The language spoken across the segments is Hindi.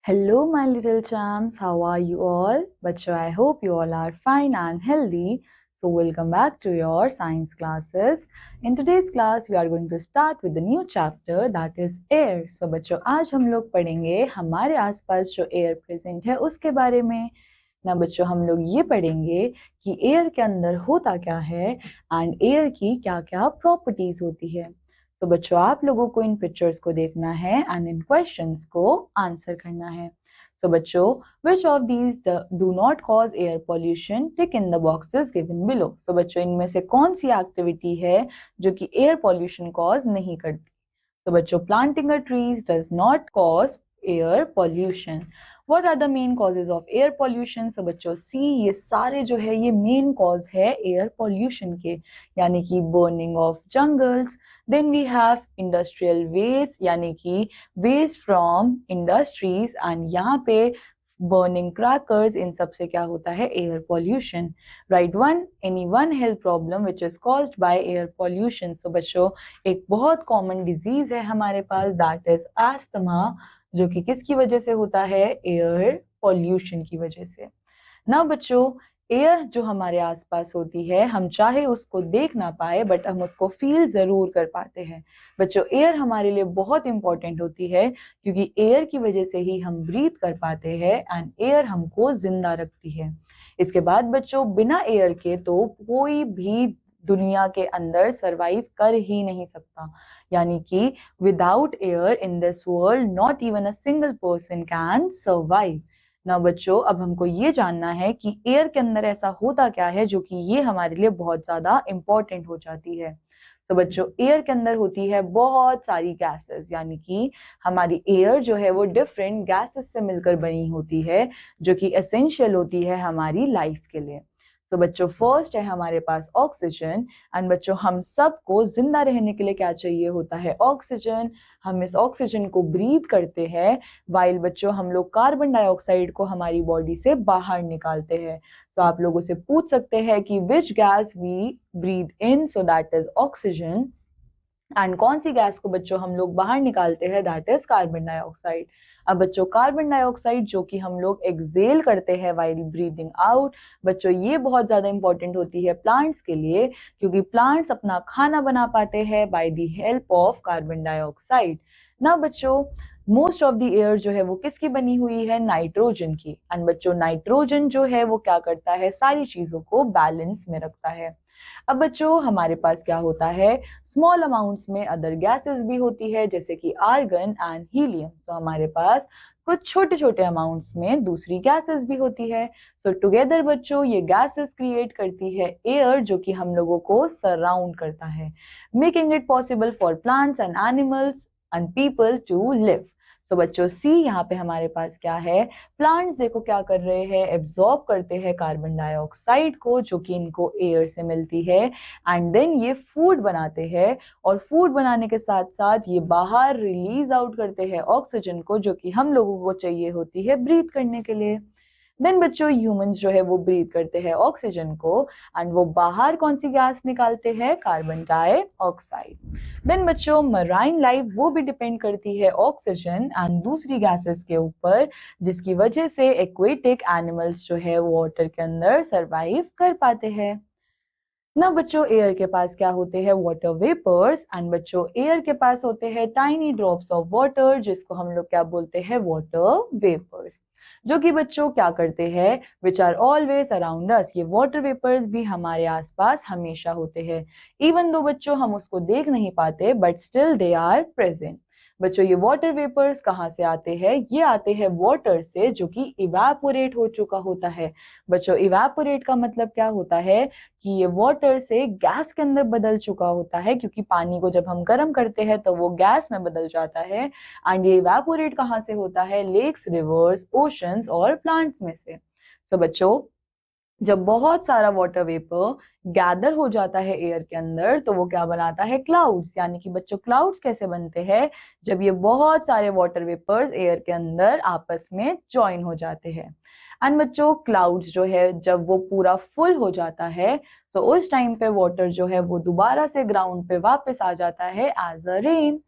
Hello, my little champs. How are you all? Bachcho, I hope you all are fine and healthy. So, welcome back to your science classes. In today's class, we are going to start with the new chapter that is air. So, बच्चों आज हम लोग पढ़ेंगे हमारे आसपास जो एयर प्रेजेंट है उसके बारे में ना बच्चों हम लोग ये पढ़ेंगे कि एयर के अंदर होता क्या है एंड एयर की क्या क्या प्रॉपर्टीज होती है। तो बच्चों आप लोगों को इन पिक्चर्स को देखना है एंड इन क्वेश्चंस को आंसर करना है। सो बच्चों which of these do not cause air pollution, tick in the boxes given below. So बच्चों इनमें से कौन सी एक्टिविटी है जो कि एयर पॉल्यूशन कॉज नहीं करती। तो बच्चों planting a trees does not cause air pollution. What are the main causes of air pollution. So बच्चों सी ये सारे जो है ये मेन कॉज है एयर पॉल्यूशन के, यानी कि burning of jungles, then we have industrial waste यानी कि वेस्ट फ्रॉम इंडस्ट्रीज एंड यहाँ पे बर्निंग क्रैकर्स, इन सब से क्या होता है air pollution. Write one any one health problem which is caused by air pollution. So बच्चों एक बहुत कॉमन डिजीज है हमारे पास दैट इज एस्थमा, जो कि किसकी वजह से होता है एयर पॉल्यूशन की वजह से। ना बच्चों एयर जो हमारे आसपास होती है हम चाहे उसको देख ना पाए बट हम उसको फील जरूर कर पाते हैं। बच्चों एयर हमारे लिए बहुत इंपॉर्टेंट होती है क्योंकि एयर की वजह से ही हम ब्रीथ कर पाते हैं एंड एयर हमको जिंदा रखती है। इसके बाद बच्चों बिना एयर के तो कोई भी दुनिया के अंदर सरवाइव कर ही नहीं सकता, यानी कि without air in this world not even a single person can survive. ना बच्चों अब हमको ये जानना है कि एयर के अंदर ऐसा होता क्या है जो कि ये हमारे लिए बहुत ज्यादा इंपॉर्टेंट हो जाती है। तो बच्चों एयर के अंदर होती है बहुत सारी गैसेस, यानी कि हमारी एयर जो है वो डिफरेंट गैसेस से मिलकर बनी होती है जो कि एसेंशियल होती है हमारी लाइफ के लिए। तो बच्चों फर्स्ट है हमारे पास ऑक्सीजन एंड बच्चों हम सबको जिंदा रहने के लिए क्या चाहिए होता है ऑक्सीजन। हम इस ऑक्सीजन को ब्रीथ करते हैं वाइल बच्चों हम लोग कार्बन डाइऑक्साइड को हमारी बॉडी से बाहर निकालते हैं। तो आप लोगों से पूछ सकते हैं कि which gas we breathe in, so that is oxygen, and कौन सी गैस को बच्चों हम लोग बाहर निकालते हैं दैट इज कार्बन डाइऑक्साइड। अब बच्चों कार्बन डाइऑक्साइड जो कि हम लोग एक्सेल करते हैं व्हाइल ब्रीदिंग आउट, बच्चों ये बहुत ज्यादा इंपॉर्टेंट होती है प्लांट्स के लिए क्योंकि प्लांट्स अपना खाना बना पाते हैं by the help of carbon dioxide. ना बच्चों मोस्ट ऑफ द एयर जो है वो किसकी बनी हुई है नाइट्रोजन की, एंड बच्चों नाइट्रोजन जो है वो क्या करता है सारी चीजों को बैलेंस में रखता है। अब बच्चों हमारे पास क्या होता है स्मॉल अमाउंट्स में अदर गैसेस भी होती है जैसे कि आर्गन एंड हीलियम। सो हमारे पास कुछ छोटे छोटे अमाउंट्स में दूसरी गैसेस भी होती है। सो टुगेदर बच्चों ये गैसेस क्रिएट करती है एयर जो कि हम लोगों को सराउंड करता है, making it possible for plants and animals and people to live. So बच्चों सी यहाँ पे हमारे पास क्या है प्लांट्स देखो क्या कर रहे हैं एब्जॉर्ब करते हैं कार्बन डाइऑक्साइड को जो कि इनको एयर से मिलती है एंड देन ये फूड बनाते हैं और फूड बनाने के साथ साथ ये बाहर रिलीज आउट करते हैं ऑक्सीजन को जो कि हम लोगों को चाहिए होती है ब्रीथ करने के लिए। देन बच्चों ह्यूमंस जो है वो ब्रीथ करते हैं ऑक्सीजन को एंड वो बाहर कौन सी गैस निकालते हैं कार्बन डाइऑक्साइड। देन बच्चों मराइन लाइफ वो भी डिपेंड करती है ऑक्सीजन एंड दूसरी गैसेस के ऊपर जिसकी वजह से एक्वेटिक एनिमल्स जो है वाटर के अंदर सरवाइव कर पाते हैं। ना बच्चों एयर के पास क्या होते हैं वाटर वेपर्स एंड बच्चों एयर के पास होते हैं टाइनी ड्रॉप्स ऑफ वाटर जिसको हम लोग क्या बोलते हैं वाटर वेपर्स, जो कि बच्चों क्या करते हैं which are always around us. ये वाटर वेपर्स भी हमारे आसपास हमेशा होते हैं इवन दो बच्चों हम उसको देख नहीं पाते but still they are present. बच्चों ये वाटर वेपर्स कहाँ से आते हैं ये आते हैं वाटर से जो कि इवेपोरेट हो चुका होता है। बच्चों इवेपोरेट का मतलब क्या होता है कि ये वाटर से गैस के अंदर बदल चुका होता है क्योंकि पानी को जब हम गर्म करते हैं तो वो गैस में बदल जाता है एंड ये इवेपोरेट कहाँ से होता है लेक्स रिवर्स ओशंस और प्लांट्स में से। सो बच्चों जब बहुत सारा वाटर वेपर गैदर हो जाता है एयर के अंदर तो वो क्या बनाता है क्लाउड्स, यानी कि बच्चों क्लाउड्स कैसे बनते हैं जब ये बहुत सारे वाटर वेपर्स एयर के अंदर आपस में ज्वाइन हो जाते हैं। एंड बच्चों क्लाउड्स जो है जब वो पूरा फुल हो जाता है तो उस टाइम पे वाटर जो है वो दोबारा से ग्राउंड पे वापस आ जाता है एज अ रेन।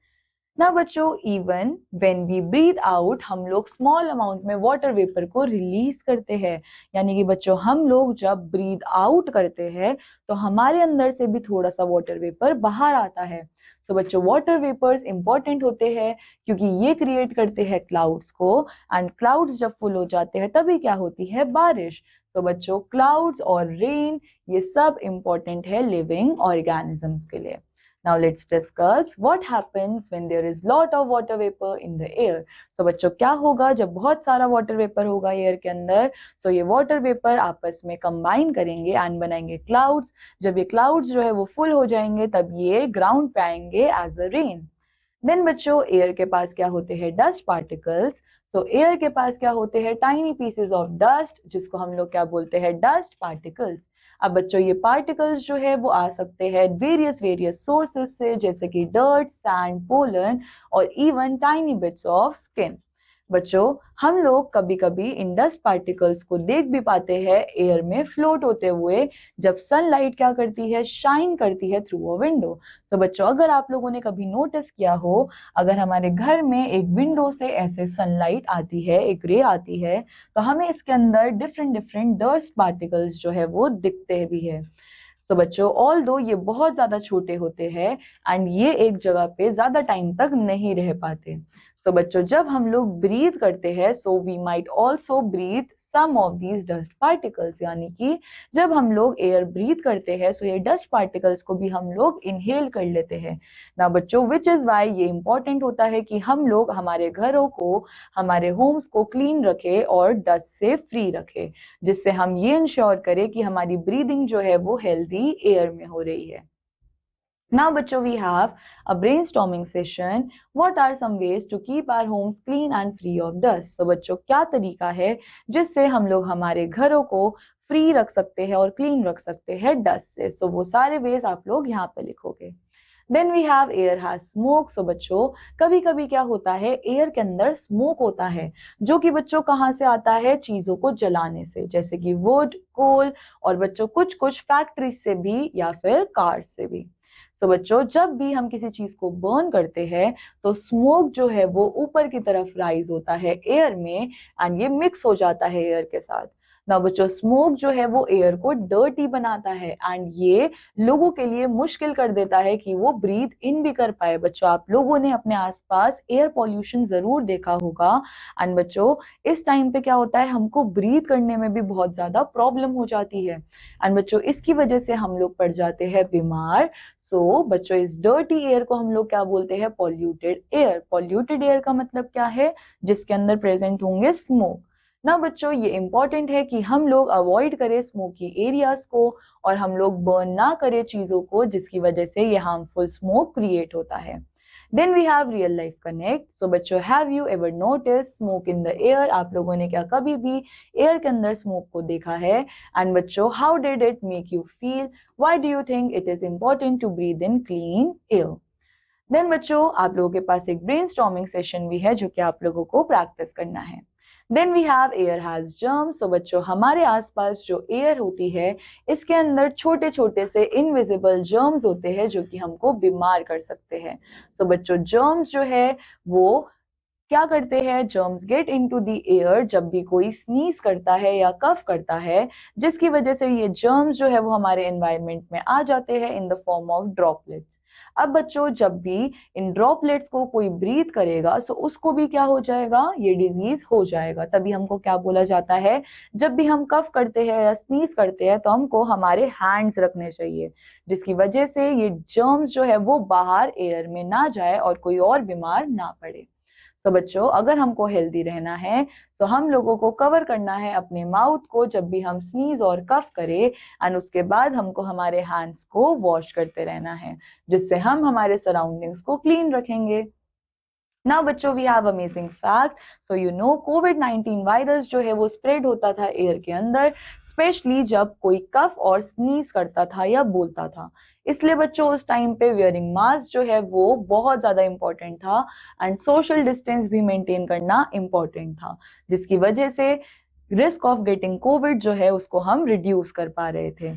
ना बच्चों, even when we breathe out, हम लोग स्मॉल अमाउंट में वाटर वेपर को रिलीज करते हैं। यानी कि बच्चों, हम लोग जब ब्रीथ आउट करते हैं तो हमारे अंदर से भी थोड़ा सा वाटर वेपर बाहर आता है। तो बच्चों, वाटर वेपर्स इंपॉर्टेंट होते हैं क्योंकि ये क्रिएट करते हैं क्लाउड्स को, एंड क्लाउड्स जब फुल हो जाते हैं तभी क्या होती है, बारिश। तो बच्चों, क्लाउड्स और रेन ये सब इंपॉर्टेंट है लिविंग ऑर्गेनिजम्स के लिए। Now let's discuss what happens when there is lot of water vapor in the air. So बच्चों, क्या होगा जब बहुत सारा water vapor होगा एयर के अंदर? So ये water vapor आपस में combine करेंगे एंड बनाएंगे clouds. जब ये clouds जो है वो full हो जाएंगे तब ये ground पे आएंगे as a rain. देन बच्चों, एयर के पास क्या होते हैं, डस्ट पार्टिकल्स। सो एयर के पास क्या होते हैं, टाइनी पीसेस ऑफ डस्ट, जिसको हम लोग क्या बोलते हैं, डस्ट पार्टिकल्स। अब बच्चों, ये पार्टिकल्स जो है वो आ सकते हैं वेरियस सोर्सेस से, जैसे कि डर्ट, सैंड, पोलन और even tiny bits of skin. बच्चों, हम लोग कभी कभी इन डस्ट पार्टिकल्स को देख भी पाते हैं एयर में फ्लोट होते हुए, जब सनलाइट क्या करती है, शाइन करती है थ्रू अ विंडो। सो बच्चों, अगर आप लोगों ने कभी नोटिस किया हो, अगर हमारे घर में एक विंडो से ऐसे सनलाइट आती है, एक रे आती है, तो हमें इसके अंदर डिफरेंट डिफरेंट डस्ट पार्टिकल्स जो है वो दिखते भी है। सो बच्चों, ऑल दो ये बहुत ज्यादा छोटे होते हैं एंड ये एक जगह पे ज्यादा टाइम तक नहीं रह पाते। सो बच्चों, जब हम लोग ब्रीथ करते हैं, so we might also breathe some of these dust particles. यानी कि जब हम लोग एयर ब्रीथ करते हैं, सो ये डस्ट पार्टिकल्स को भी हम लोग इनहेल कर लेते हैं ना बच्चों, विच इज वाई ये इंपॉर्टेंट होता है कि हम लोग हमारे घरों को, हमारे होम्स को क्लीन रखें और डस्ट से फ्री रखें, जिससे हम ये इंश्योर करें कि हमारी ब्रीदिंग जो है वो हेल्दी एयर में हो रही है। Now, बच्चों, we have a brainstorming session. What are some ways to keep our homes clean and free of dust? So, बच्चों, क्या तरीका है जिससे हम लोग हमारे घरों को फ्री रख सकते हैं और क्लीन रख सकते हैं डस्ट से? So, वो सारे वेज आप लोग यहाँ पे लिखोगे। Then we have air has smoke. So बच्चों, कभी कभी क्या होता है, एयर के अंदर स्मोक होता है, जो कि बच्चों कहाँ से आता है, चीजों को जलाने से, जैसे कि वुड, कोल और बच्चों कुछ कुछ फैक्ट्रीज से भी या फिर कार से भी। सो बच्चों, जब भी हम किसी चीज को बर्न करते हैं तो स्मोक जो है वो ऊपर की तरफ राइज होता है एयर में एंड ये मिक्स हो जाता है एयर के साथ। ना बच्चों, स्मोक जो है वो एयर को डर्टी बनाता है एंड ये लोगों के लिए मुश्किल कर देता है कि वो ब्रीथ इन भी कर पाए। बच्चों, आप लोगों ने अपने आसपास एयर पॉल्यूशन जरूर देखा होगा एंड बच्चों, इस टाइम पे क्या होता है, हमको ब्रीथ करने में भी बहुत ज्यादा प्रॉब्लम हो जाती है एंड बच्चों, इसकी वजह से हम लोग पड़ जाते हैं बीमार। सो बच्चों, इस डर्टी एयर को हम लोग क्या बोलते हैं, पॉल्यूटेड एयर। पॉल्यूटेड एयर का मतलब क्या है, जिसके अंदर प्रेजेंट होंगे स्मोक। ना बच्चों, ये इंपॉर्टेंट है कि हम लोग अवॉइड करें स्मोकी एरियाज को और हम लोग बर्न ना करें चीजों को जिसकी वजह से ये हार्मफुल स्मोक क्रिएट होता है। Then we have real life connect. So बच्चों, have you ever notice smoke in the air? आप लोगों ने क्या कभी भी एयर के अंदर स्मोक को देखा है? एंड बच्चों, how did it make you feel? Why do you think it is important to breathe in clean air? Then बच्चों, आप लोगों के पास एक ब्रेनस्टॉर्मिंग सेशन भी है जो कि आप लोगों को प्रैक्टिस करना है। Then we have air has germs. So बच्चों, हमारे आसपास जो एयर होती है इसके अंदर छोटे छोटे से इनविजिबल जर्म्स होते हैं जो कि हमको बीमार कर सकते हैं। सो बच्चों, जर्म्स जो है वो क्या करते हैं, germs get into the air जब भी कोई स्नीज करता है या कफ करता है, जिसकी वजह से ये जर्म्स जो है वो हमारे एनवायरनमेंट में आ जाते हैं in the form of droplets. अब बच्चों, जब भी इन ड्रॉपलेट्स को कोई ब्रीथ करेगा सो उसको भी क्या हो जाएगा, ये डिजीज हो जाएगा। तभी हमको क्या बोला जाता है, जब भी हम कफ करते हैं या स्नीज करते हैं तो हमको हमारे हैंड्स रखने चाहिए, जिसकी वजह से ये जर्म्स जो है वो बाहर एयर में ना जाए और कोई और बीमार ना पड़े। सो बच्चों, अगर हमको हेल्दी रहना है तो हम लोगों को कवर करना है अपने माउथ को जब भी हम स्नीज और कफ करें एंड उसके बाद हमको हमारे हैंड्स को वॉश करते रहना है, जिससे हम हमारे सराउंडिंग्स को क्लीन रखेंगे। नाउ बच्चों, we have amazing fact. So you know, कोविड-19 वायरस जो है वो स्प्रेड होता था एयर के अंदर, स्पेशली जब कोई कफ और स्नीज करता था या बोलता था। इसलिए बच्चों, उस टाइम पे वेयरिंग मास्क जो है वो बहुत ज्यादा इंपॉर्टेंट था एंड सोशल डिस्टेंस भी मेंटेन करना इंपॉर्टेंट था, जिसकी वजह से रिस्क ऑफ गेटिंग कोविड जो है उसको हम रिड्यूस कर पा रहे थे।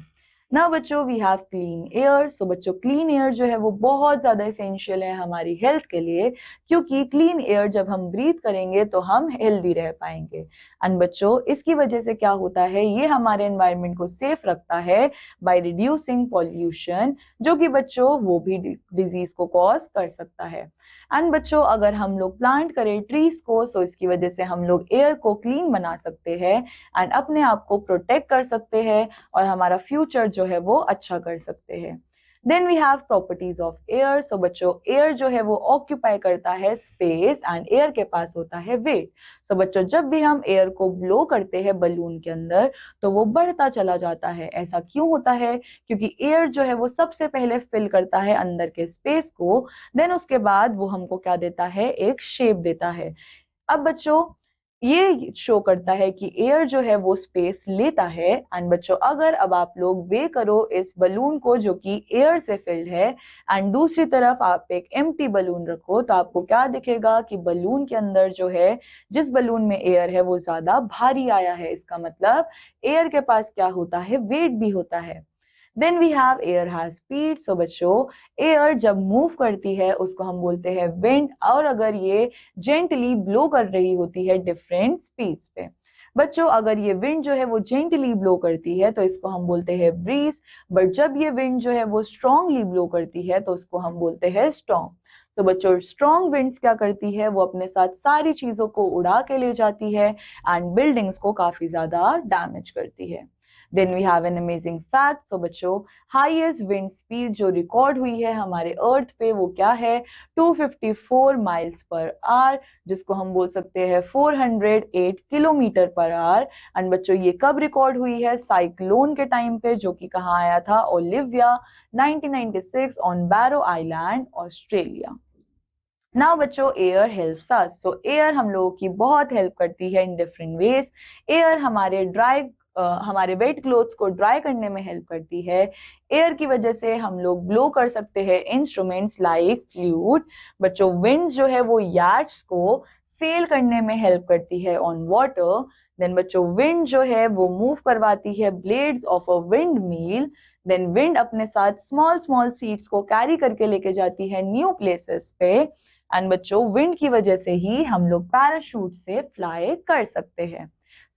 ना बच्चों we have clean air. So बच्चों क्लीन एयर जो है वो बहुत ज़्यादा इसेंशियल है हमारी हेल्थ के लिए, क्योंकि क्लीन एयर जब हम ब्रीथ करेंगे तो हम हेल्दी रह पाएंगे। एंड बच्चों इसकी वजह से क्या होता है, ये हमारे एनवायरनमेंट को सेफ रखता है बाय रिड्यूसिंग पॉल्यूशन, जो कि बच्चों वो भी डिजीज को कॉज कर सकता है। एंड बच्चों अगर हम लोग प्लांट करें ट्रीज को, सो इसकी वजह से हम लोग एयर को क्लीन बना सकते हैं एंड अपने आप को प्रोटेक्ट कर सकते हैं और हमारा फ्यूचर जो है वो अच्छा कर सकते हैं। Then we have properties of air. So बच्चों एयर जो है वो ऑक्यूपाई करता है स्पेस एंड एयर के पास होता है वेट। सो बच्चों जब भी हम एयर को ब्लो करते हैं बलून के अंदर तो वो बढ़ता चला जाता है। ऐसा क्यों होता है? क्योंकि एयर जो है वो सबसे पहले फिल करता है अंदर के स्पेस को, देन उसके बाद वो हमको क्या देता है, एक शेप देता है। अब बच्चों ये शो करता है कि एयर जो है वो स्पेस लेता है। एंड बच्चों अगर अब आप लोग वे करो इस बलून को जो कि एयर से फिल्ड है एंड दूसरी तरफ आप एक एम्प्टी बलून रखो, तो आपको क्या दिखेगा कि बलून के अंदर जो है, जिस बलून में एयर है वो ज्यादा भारी आया है। इसका मतलब एयर के पास क्या होता है, वेट भी होता है। Then we have air has speed. So बच्चों एयर जब मूव करती है उसको हम बोलते हैं विंड, और अगर ये जेंटली ब्लो कर रही होती है डिफरेंट स्पीड्स पे। बच्चों अगर ये विंड जो है वो जेंटली ब्लो करती है तो इसको हम बोलते हैं ब्रीज, बट जब ये विंड जो है वो स्ट्रांगली ब्लो करती है तो उसको हम बोलते हैं स्टॉर्म। तो बच्चों स्ट्रॉन्ग विंड्स क्या करती है, वो अपने साथ सारी चीजों को उड़ा के ले जाती है एंड बिल्डिंग्स को काफी ज्यादा डैमेज करती है। Then we have an amazing fact. So बच्चों हाईएस्ट विंड स्पीड जो रिकॉर्ड हुई है हमारे अर्थ पे वो क्या है, 254 माइल्स पर आवर, जिसको हम बोल सकते हैं 408 किलोमीटर पर आवर। एंड बच्चों ये कब रिकॉर्ड हुई है, साइक्लोन के टाइम पे, जो कि कहाँ आया था, Olivia 1996 on Barrow Island Australia. Now बच्चों air helps us. So air हम लोगों की बहुत हेल्प करती है इन डिफरेंट वेज। एयर हमारे वेट क्लोथ्स को ड्राई करने में हेल्प करती है। एयर की वजह से हम लोग ब्लो कर सकते हैं इंस्ट्रूमेंट्स लाइक फ्लूट। बच्चों विंड जो है वो याट्स को सेल करने में हेल्प करती है ऑन वाटर। देन बच्चों विंड जो है वो मूव करवाती है blades of a windmill. Then wind अपने साथ स्मॉल स्मॉल सीड्स को कैरी करके लेके जाती है न्यू प्लेसेस पे। एंड बच्चों विंड की वजह से ही हम लोग पैराशूट से फ्लाई कर सकते हैं।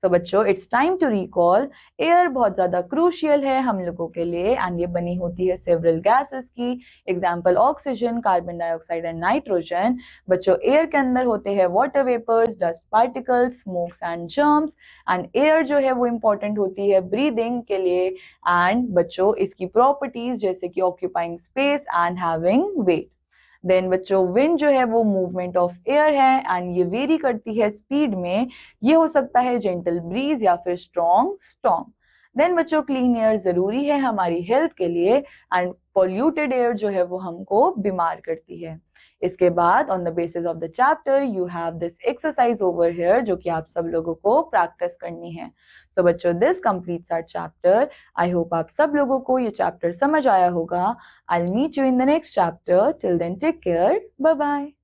सो बच्चों it's time to recall. Air बहुत ज्यादा क्रूशियल है हम लोगों के लिए एंड ये बनी होती है सेवरल गैसेस की, example oxygen, carbon dioxide and nitrogen. बच्चों एयर के अंदर होते हैं water vapours, dust particles, smokes and germs. And air जो है वो इंपॉर्टेंट होती है ब्रीदिंग के लिए। एंड बच्चों इसकी प्रॉपर्टीज जैसे कि occupying space and having weight. Then बच्चों विंड जो है वो मूवमेंट ऑफ एयर है एंड ये वेरी करती है स्पीड में। ये हो सकता है जेंटल ब्रीज या फिर स्ट्रॉन्ग स्टॉर्म। देन बच्चों क्लीन एयर जरूरी है हमारी हेल्थ के लिए एंड पॉल्यूटेड एयर जो है वो हमको बीमार करती है। इसके बाद on the basis of the chapter you have this exercise over here, जो कि आप सब लोगों को प्रैक्टिस करनी है। सो बच्चों this completes our chapter. I hope आप सब लोगों को ये चैप्टर समझ आया होगा। I'll meet you in the next chapter. Till then, take care. Bye bye.